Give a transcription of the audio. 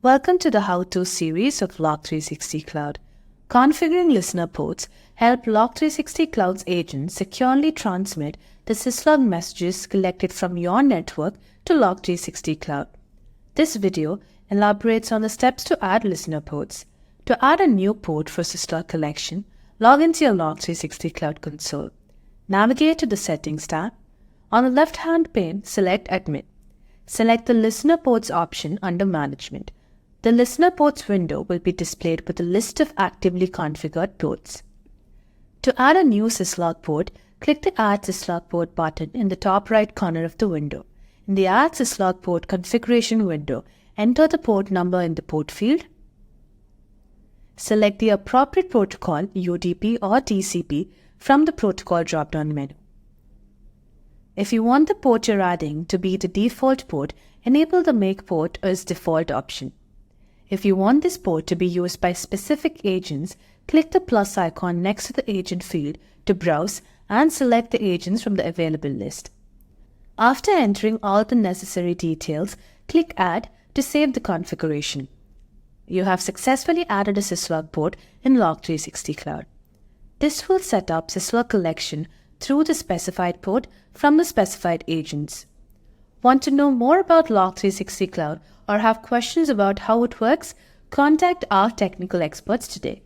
Welcome to the How-To series of Log360 Cloud. Configuring listener ports help Log360 Cloud's agents securely transmit the Syslog messages collected from your network to Log360 Cloud. This video elaborates on the steps to add listener ports. To add a new port for Syslog collection, log into your Log360 Cloud console. Navigate to the Settings tab. On the left-hand pane, select Admin. Select the Listener Ports option under Management. The Listener Ports window will be displayed with a list of actively configured ports. To add a new Syslog port, click the Add Syslog Port button in the top right corner of the window. In the Add Syslog Port configuration window, enter the port number in the port field. Select the appropriate protocol, UDP or TCP, from the protocol drop-down menu. If you want the port you're adding to be the default port, enable the Make Port as default option. If you want this port to be used by specific agents, click the plus icon next to the agent field to browse and select the agents from the available list. After entering all the necessary details, click Add to save the configuration. You have successfully added a Syslog port in Log360 Cloud. This will set up Syslog collection through the specified port from the specified agents. Want to know more about Log360 Cloud or have questions about how it works? Contact our technical experts today.